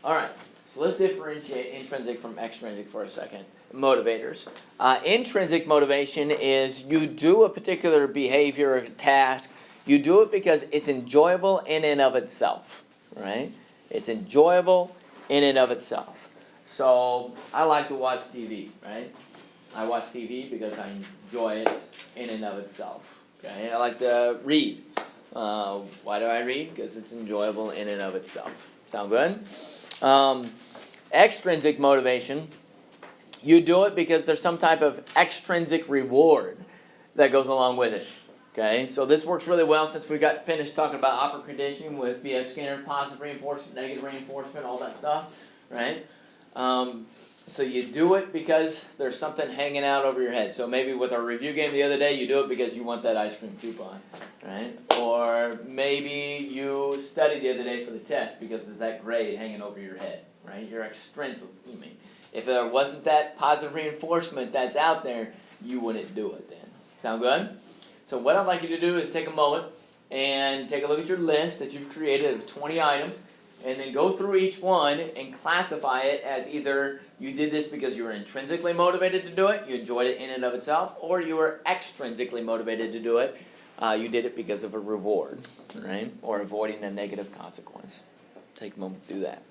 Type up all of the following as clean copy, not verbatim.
All right, so let's differentiate intrinsic from extrinsic for a second. Motivators. Intrinsic motivation is you do a particular behavior or task. You do it because it's enjoyable in and of itself, right? It's enjoyable in and of itself. So I like to watch TV, right? I watch TV because I enjoy it in and of itself. Okay, I like to read. Why do I read? Because it's enjoyable in and of itself. Sound good? Extrinsic motivation. You do it because there's some type of extrinsic reward that goes along with it. Okay, so this works really well since we got finished talking about operant conditioning with B.F. Skinner, positive reinforcement, negative reinforcement, all that stuff, right? So you do it because there's something hanging out over your head. So maybe with our review game the other day, you do it because you want that ice cream coupon, right? Or maybe you studied the other day for the test because there's that grade hanging over your head, right? You're extrinsic. If there wasn't that positive reinforcement that's out there, you wouldn't do it then. Sound good? So what I'd like you to do is take a moment and take a look at your list that you've created of 20 items, and then go through each one and classify it as either you did this because you were intrinsically motivated to do it, you enjoyed it in and of itself, or you were extrinsically motivated to do it, you did it because of a reward, right? Or avoiding a negative consequence. Take a moment to do that.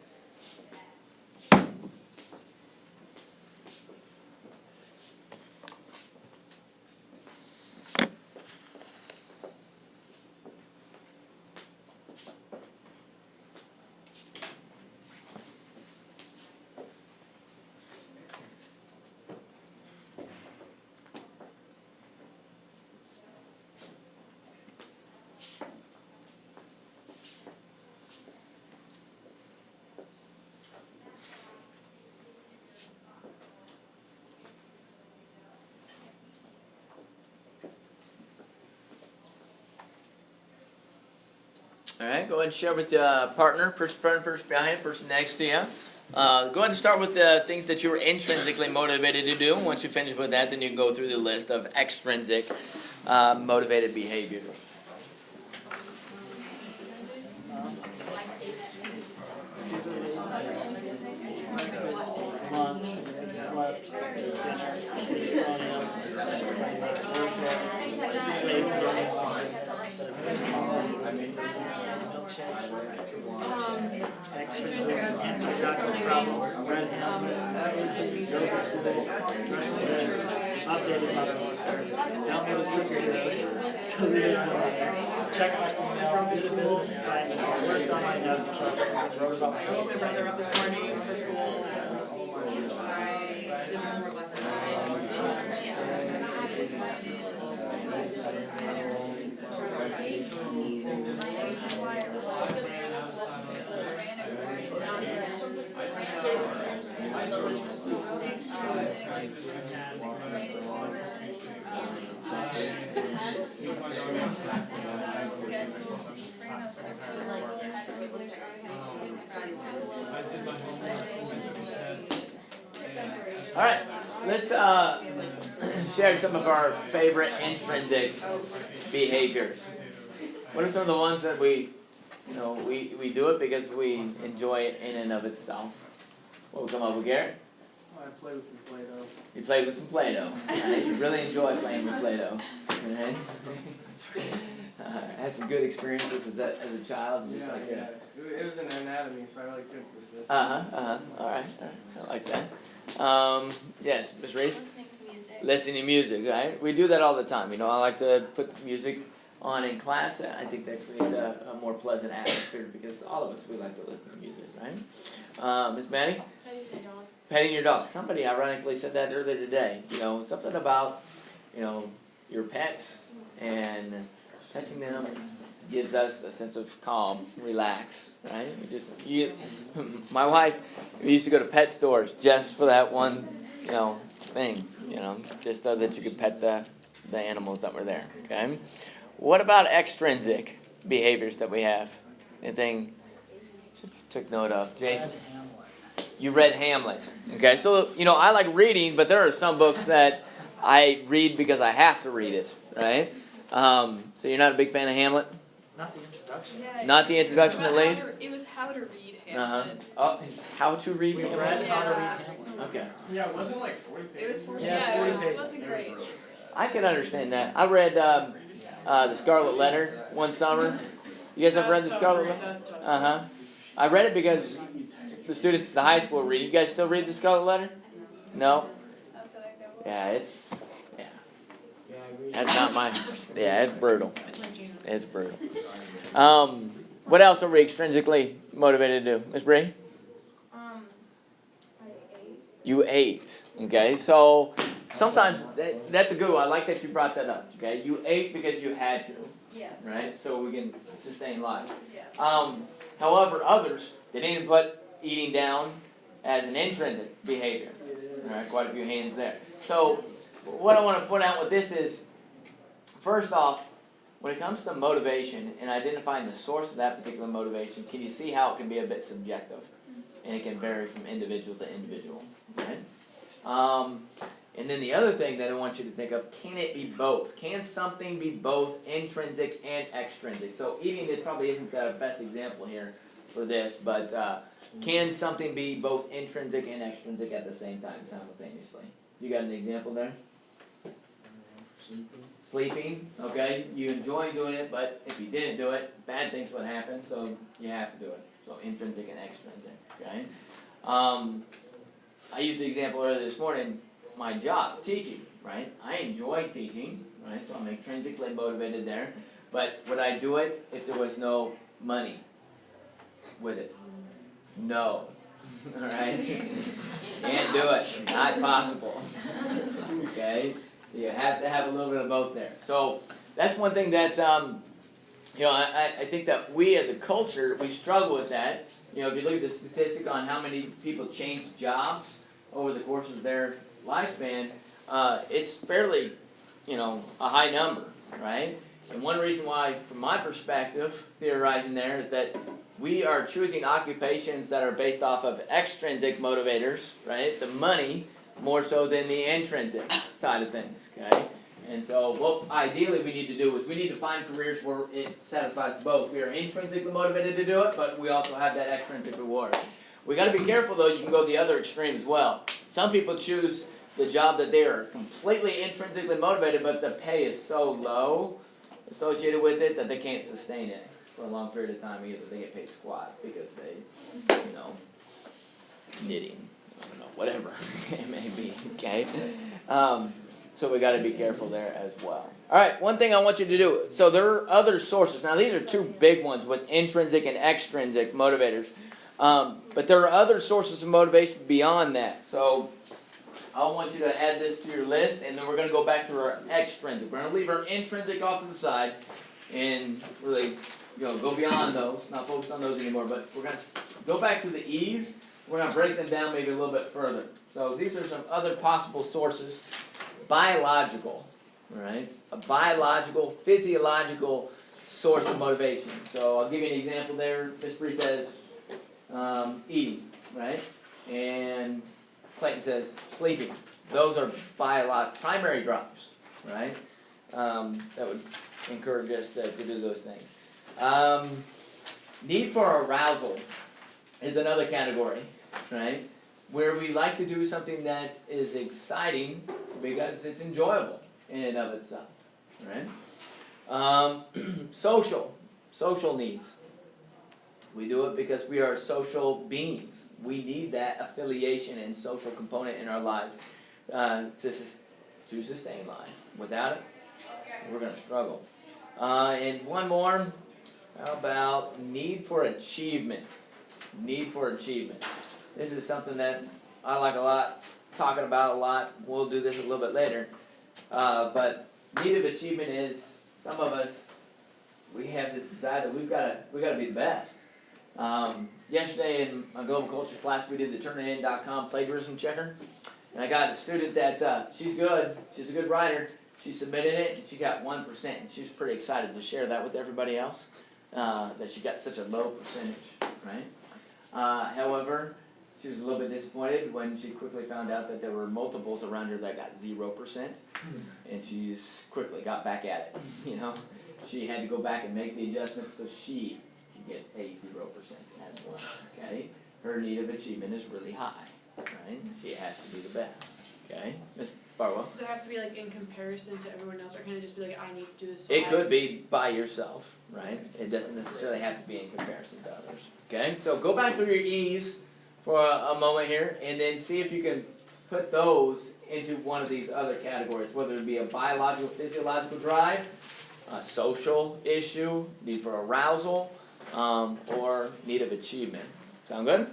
All right, go ahead and share with the partner, person front, person behind, person next to you. Go ahead and start with the things that you were intrinsically motivated to do. Once you finish with that, then you can go through the list of extrinsic motivated behaviors. Lunch, slept, dinner, answer doctor's problem, read go to school, updated my downloaded videos, deleted check my email, did a business assignment, worked on my notebook, wrote about my business assignment this morning for school. All right, let's share some of our favorite intrinsic behaviors. What are some of the ones that we do it because we enjoy it in and of itself? What will come up with Garrett? I played with some Play-Doh. You played with some Play-Doh. Right? You really enjoy playing with Play-Doh. Right? Had some good experiences as a child. Yeah, like yeah. It was in anatomy, so I really couldn't resist. All right. I like that. Yes, Ms. Reese? Listening to music, right? We do that all the time. I like to put the music on in class. I think that creates a more pleasant atmosphere because all of us, we like to listen to music, right? Ms. Maddie? Petting your dog. Somebody ironically said that earlier today. Something about, your pets and touching them gives us a sense of calm, relax, right? My wife, we used to go to pet stores just for that one, thing, just so that you could pet the animals that were there, okay? What about extrinsic behaviors that we have? Anything you took note of? Jason? You read Hamlet. Okay, so, I like reading, but there are some books that I read because I have to read it, right? So you're not a big fan of Hamlet? Not the introduction. Yeah, Not the introduction it to was Leaf? it was how to read Uh-huh. Hamlet. Oh, how to read We Hamlet? read how to read Yeah. Hamlet. Okay. Yeah, it wasn't like 40 pages. Yeah, it's 40 it pages. wasn't great. I can understand that. I read the Scarlet Letter one summer. You guys ever read the Scarlet Letter? Uh-huh. I read it because the students at the high school read. You guys still read the Scarlet Letter? No? Yeah, it's that's not my. Yeah, it's brutal. It's brutal. What else are we extrinsically motivated to do, Miss Bree? I ate. You ate. Okay, so sometimes that's a good one. I like that you brought that up. Okay, you ate because you had to, Yes. right? So we can sustain life. Yes. However, others they didn't put eating down as an intrinsic behavior. All right, quite a few hands there. So what I want to point out with this is, first off, when it comes to motivation and identifying the source of that particular motivation, can you see how it can be a bit subjective? And it can vary from individual to individual. Right? And then the other thing that I want you to think of, can it be both? Can something be both intrinsic and extrinsic? So eating, it probably isn't the best example here for this, but can something be both intrinsic and extrinsic at the same time, simultaneously? You got an example there? Sleeping, okay, you enjoy doing it, but if you didn't do it, bad things would happen, so you have to do it. So intrinsic and extrinsic, okay? I used the example earlier this morning, my job, teaching, right? I enjoy teaching, right? So I'm intrinsically motivated there. But would I do it if there was no money with it? No. All right? Can't do it. Not possible. Okay? You have to have a little bit of both there. So that's one thing that, I think that we as a culture, we struggle with that. You know, if you look at the statistic on how many people change jobs over the course of their lifespan, it's fairly, a high number, right? And one reason why, from my perspective, theorizing there, is that we are choosing occupations that are based off of extrinsic motivators, right? The money, more so than the intrinsic side of things, okay? And so what ideally we need to do is we need to find careers where it satisfies both. We are intrinsically motivated to do it, but we also have that extrinsic reward. We got to be careful, though. You can go the other extreme as well. Some people choose the job that they are completely intrinsically motivated, but the pay is so low associated with it that they can't sustain it for a long period of time either. They get paid squat because they, knitting, I don't know, whatever it may be, okay? So we got to be careful there as well. All right, one thing I want you to do. So there are other sources. Now, these are two big ones with intrinsic and extrinsic motivators. But there are other sources of motivation beyond that. So I want you to add this to your list, and then we're going to go back to our extrinsic. We're going to leave our intrinsic off to the side and really go beyond those, not focus on those anymore. But we're going to go back to the E's. We're going to break them down maybe a little bit further. So these are some other possible sources. Biological, all right? A biological, physiological source of motivation. So I'll give you an example there. Miss Bree says eating, right? And Clayton says sleeping. Those are primary drives, right? That would encourage us to do those things. Need for arousal is another category, right? Where we like to do something that is exciting because it's enjoyable in and of itself, right? Social needs. We do it because we are social beings. We need that affiliation and social component in our lives to sustain life. Without it, we're going to struggle. And one more, how about need for achievement? Need for achievement. This is something that I like a lot, talking about a lot. We'll do this a little bit later. But need of achievement is, some of us, we have this desire that we've got to be the best. Yesterday in my global cultures class, we did the turnitin.com plagiarism checker. And I got a student that, she's good, she's a good writer. She submitted it, and she got 1%. And she was pretty excited to share that with everybody else, that she got such a low percentage, right? However, she was a little bit disappointed when she quickly found out that there were multiples around her that got 0%, and she's quickly got back at it, she had to go back and make the adjustments so she could get a 0% as well. Okay, her need of achievement is really high, right? She has to be the best. Okay, Ms. Barwell. Does it have to be like in comparison to everyone else, or can it just be like I need to do this? It could be by yourself, right? It doesn't necessarily have to be in comparison to others. Okay, so go back through your E's for a moment here, and then see if you can put those into one of these other categories, whether it be a biological, physiological drive, a social issue, need for arousal, or need of achievement. Sound good?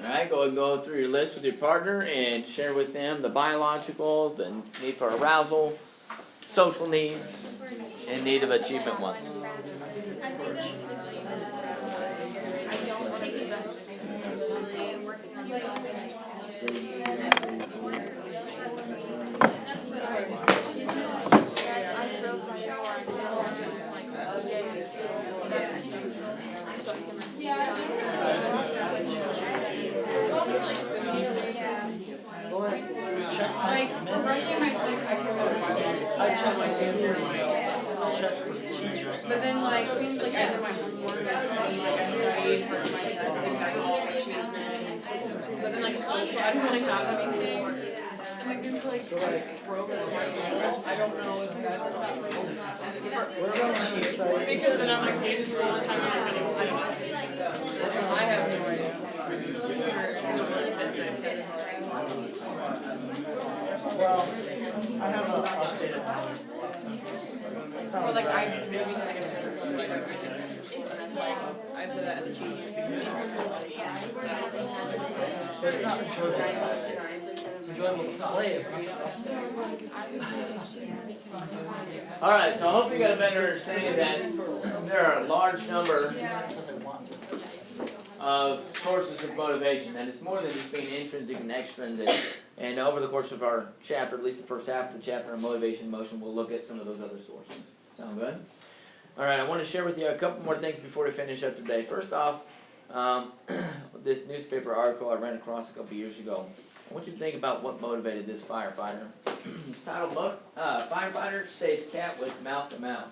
Alright, go through your list with your partner and share with them the biological, the need for arousal, social needs, and need of achievement ones. I think that's achievement. I don't take it best and working on my own. That's what I drove my car and now I'm just like to get to school. That's social. So I can like brushing my teeth, I can go. I check my senior email, check for teachers. But then like things like I did my homework and like I studied for my test and I got achievement. But then like social, I don't really have anything. And like things like drove to my home. I don't know if that's like because then I'm like going to school all the time. I don't know. I have no idea. Well, I have an updated. Or like I maybe something like it's like I put that as a change because But it's not enjoyable. It's enjoyable to play. Alright, so I hope you got a better understanding that there are a large number of sources of motivation, and it's more than just being intrinsic and extrinsic. And over the course of our chapter, at least the first half of the chapter on motivation and motion, we'll look at some of those other sources. Sound good? Alright, I want to share with you a couple more things before we finish up today. First off, this newspaper article I ran across a couple years ago. I want you to think about what motivated this firefighter. It's titled, Firefighter Saves Cat with Mouth to Mouth.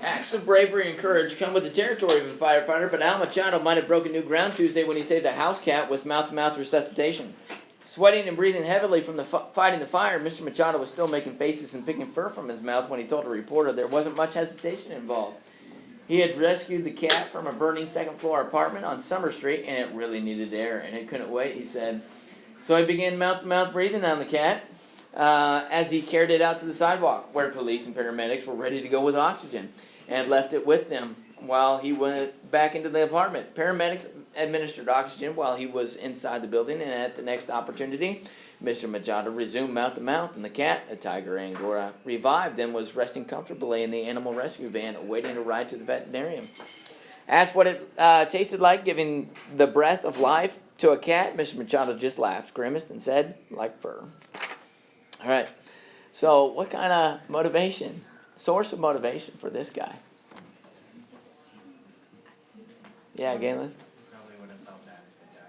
Acts of bravery and courage come with the territory of a firefighter, but Al Machado might have broken new ground Tuesday when he saved a house cat with mouth-to-mouth resuscitation. Sweating and breathing heavily from fighting the fire, Mr. Machado was still making faces and picking fur from his mouth when he told a reporter there wasn't much hesitation involved. He had rescued the cat from a burning second-floor apartment on Summer Street, and it really needed air, and it couldn't wait, he said. So he began mouth-to-mouth breathing on the cat as he carried it out to the sidewalk, where police and paramedics were ready to go with oxygen, and left it with them while he went back into the apartment. Paramedics administered oxygen while he was inside the building, and at the next opportunity, Mr. Machado resumed mouth-to-mouth, and the cat, a tiger Angora, revived and was resting comfortably in the animal rescue van, awaiting a ride to the veterinarian. Asked what it tasted like giving the breath of life to a cat, Mr. Machado just laughed, grimaced, and said, like fur. All right, so what kind of motivation, source of motivation for this guy? Yeah, Galen? Probably would have felt bad if it died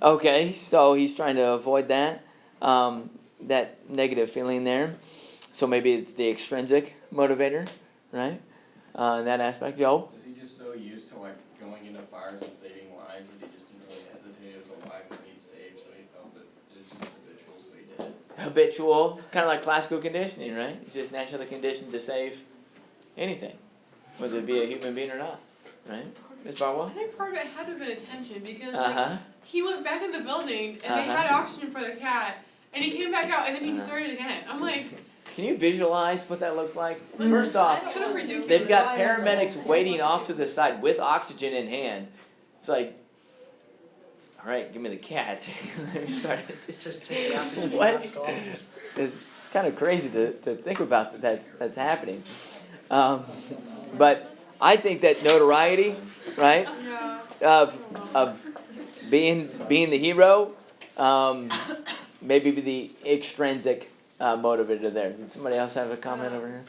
on him. Okay, so he's trying to avoid that, that negative feeling there. So maybe it's the extrinsic motivator, right? In that aspect, Joe? Was he just so used to like going into fires and saving lives that he just didn't really hesitate? It was a life that he'd saved, so he felt that it was just habitual, so he did it. Habitual, kind of like classical conditioning, right? It's just naturally conditioned to save anything, whether it be a human being or not, right? Ms. Barwell? I think part of it had to have been attention because Uh-huh. like, he went back in the building and they had oxygen for the cat And he came back out, and then he started again. I'm like, Can you visualize what that looks like? First off, it's kind of ridiculous. they've got paramedics waiting off to the side with oxygen in hand. It's like, all right, give me the catch. Let me start. Just take the oxygen What? mask off. It's kind of crazy to think about that's happening. But I think that notoriety, right, Yeah. of being the hero, maybe be the extrinsic motivator there. Did somebody else have a comment over here?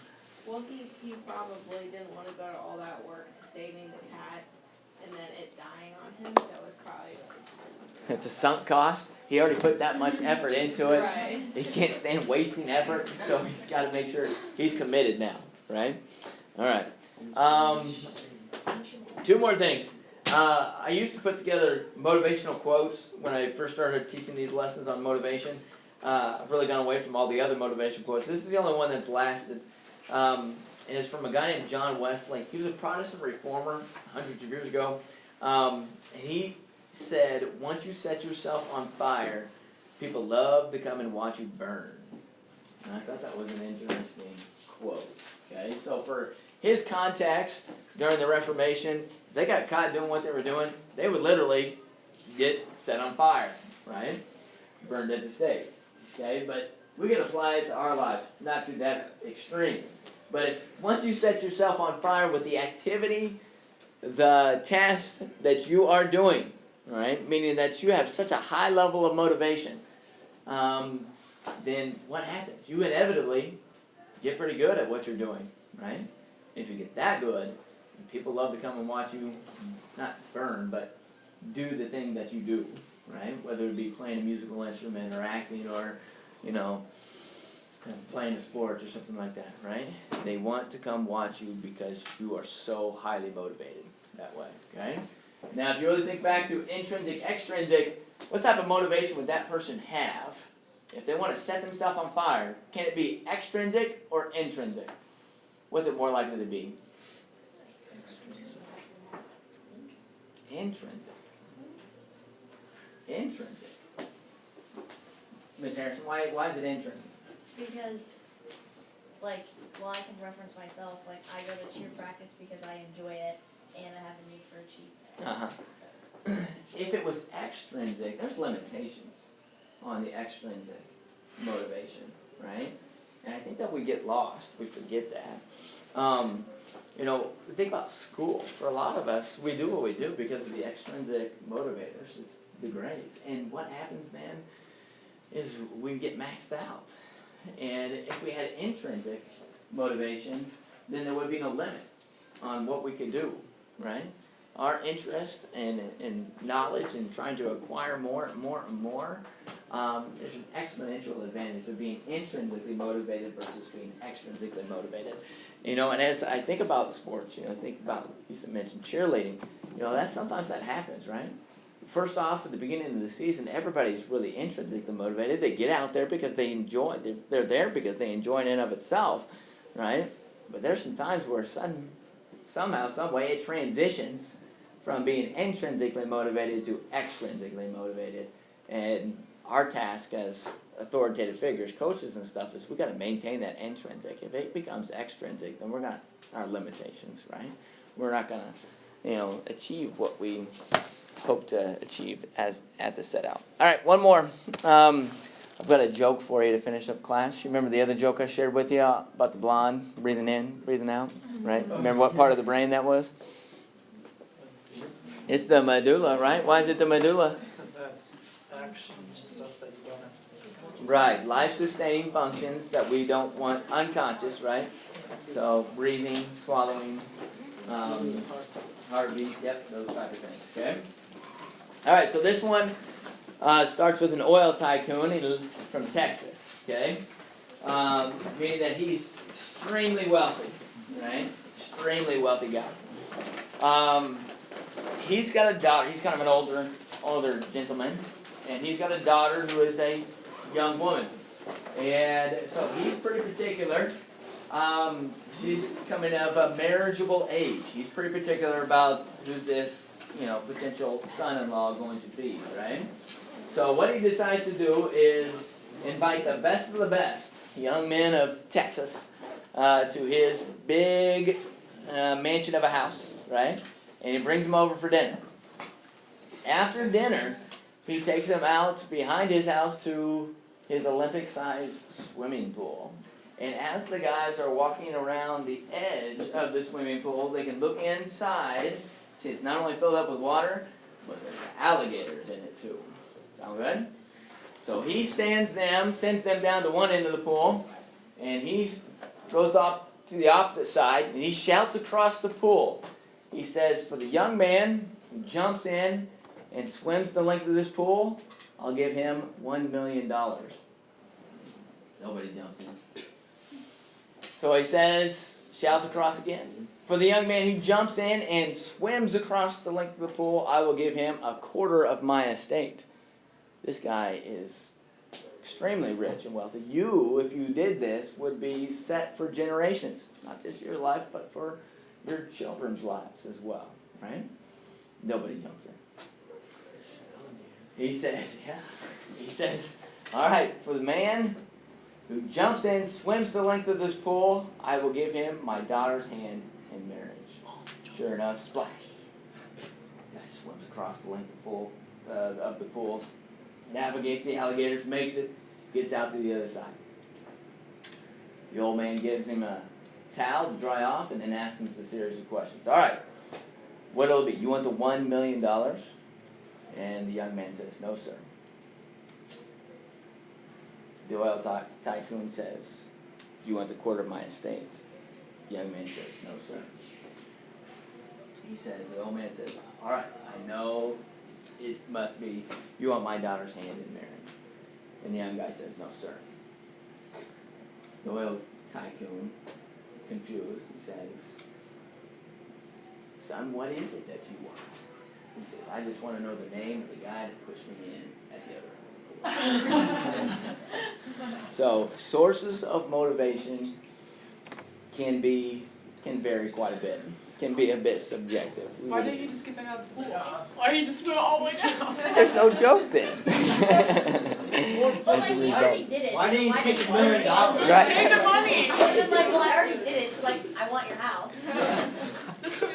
Well, he probably didn't want to go to all that work to saving the cat and then it dying on him, so it was probably. It's a sunk cost. He already put that much effort into it. Right. He can't stand wasting effort, so he's got to make sure he's committed now, right? All right. Two more things. I used to put together motivational quotes when I first started teaching these lessons on motivation. I've really gone away from all the other motivation quotes. This is the only one that's lasted. And it's from a guy named John Wesley. He was a Protestant reformer hundreds of years ago. And he said, once you set yourself on fire, people love to come and watch you burn. And I thought that was an interesting quote. Okay, so for his context during the Reformation, if they got caught doing what they were doing, they would literally get set on fire, right? Burned at the stake. Okay, but we can apply it to our lives, not to that extreme. But if once you set yourself on fire with the activity, the task that you are doing, right, meaning that you have such a high level of motivation, then what happens? You inevitably get pretty good at what you're doing, right? If you get that good, people love to come and watch you, not burn, but do the thing that you do, right? Whether it be playing a musical instrument or acting or, playing a sport or something like that, right? They want to come watch you because you are so highly motivated that way, okay? Now, if you really think back to intrinsic, extrinsic, what type of motivation would that person have if they want to set themselves on fire? Can it be extrinsic or intrinsic? What's it more likely to be? Intrinsic. Intrinsic. Ms. Harrison, why is it intrinsic? Because, I can reference myself, I go to cheer practice because I enjoy it, and I have a need for achievement. Uh-huh. If it was extrinsic, there's limitations on the extrinsic motivation, right? And I think that we get lost. We forget that. Think about school. For a lot of us, we do what we do because of the extrinsic motivators. It's the grades. And what happens then is we get maxed out. And if we had intrinsic motivation, then there would be no limit on what we could do, right? Our interest and knowledge and trying to acquire more and more and more, there's an exponential advantage of being intrinsically motivated versus being extrinsically motivated. And as I think about sports, you used to mention cheerleading, sometimes that happens, right? First off, at the beginning of the season, everybody's really intrinsically motivated. They get out there because they enjoy it. They're there because they enjoy it in and of itself, right? But there's some times where somehow, some way, it transitions from being intrinsically motivated to extrinsically motivated. And our task as authoritative figures, coaches and stuff, is we got to maintain that intrinsic. If it becomes extrinsic, then we're not our limitations, right? We're not going to, achieve what we hope to achieve at the set out. All right, one more. I've got a joke for you to finish up class. You remember the other joke I shared with you about the blonde breathing in, breathing out, right? Remember what part of the brain that was? It's the medulla, right? Why is it the medulla? Because that's action, stuff that you don't have to think about. Right, life-sustaining functions that we don't want unconscious, right? So breathing, swallowing, heartbeat, yep, those type of things, okay? All right, so this one starts with an oil tycoon from Texas, okay? Meaning that he's extremely wealthy, right? Extremely wealthy guy. He's got a daughter. He's kind of an older gentleman, and he's got a daughter who is a young woman. And so he's pretty particular. She's coming of a marriageable age. He's pretty particular about who's this, potential son-in-law going to be, right? So what he decides to do is invite the best of the best young men of Texas to his big mansion of a house, right? And he brings them over for dinner. After dinner, he takes them out behind his house to his Olympic-sized swimming pool. And as the guys are walking around the edge of the swimming pool, they can look inside. See, it's not only filled up with water, but there's alligators in it too. Sound good? So he sends them down to one end of the pool, and he goes off to the opposite side, and he shouts across the pool. He says, for the young man who jumps in and swims the length of this pool, I'll give him $1 million. Nobody jumps in. So he says, shouts across again. For the young man who jumps in and swims across the length of the pool, I will give him 1/4 of my estate. This guy is extremely rich and wealthy. You, if you did this, would be set for generations. Not just your life, but for your children's lives as well. Right? Nobody jumps in. He says, all right, for the man who jumps in, swims the length of this pool, I will give him my daughter's hand in marriage. Sure enough, splash. Guy swims across the length of the pool, navigates the alligators, makes it, gets out to the other side. The old man gives him a towel to dry off and then asks him a series of questions. All right, what'll it be? You want the $1 million? And the young man says, no, sir. The oil tycoon says, you want the 1/4 of my estate? The young man says, no, sir. The old man says, all right, I know it must be, you want my daughter's hand in marriage. And the young guy says, no, sir. The oil tycoon, confused, he says, son, what is it that you want? He says, I just want to know the name of the guy that pushed me in at the other end. So, sources of motivation can vary quite a bit. Can be a bit subjective. Why didn't you just get back out of the pool? Why didn't you just swim all the way down? There's no joke then. But like he already did it. Why so didn't you why take did $1 million? Right. Pay the money! I was like, well, I already did it, so like, I want your house.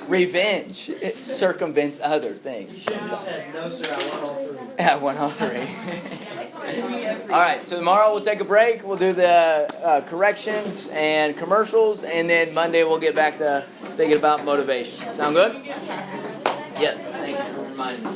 Revenge circumvents other things. You should have just said, no, sir, I want all 3. I want all 3. All right, so tomorrow we'll take a break. We'll do the corrections and commercials, and then Monday we'll get back to thinking about motivation. Sound good? Yes, thank you for reminding me.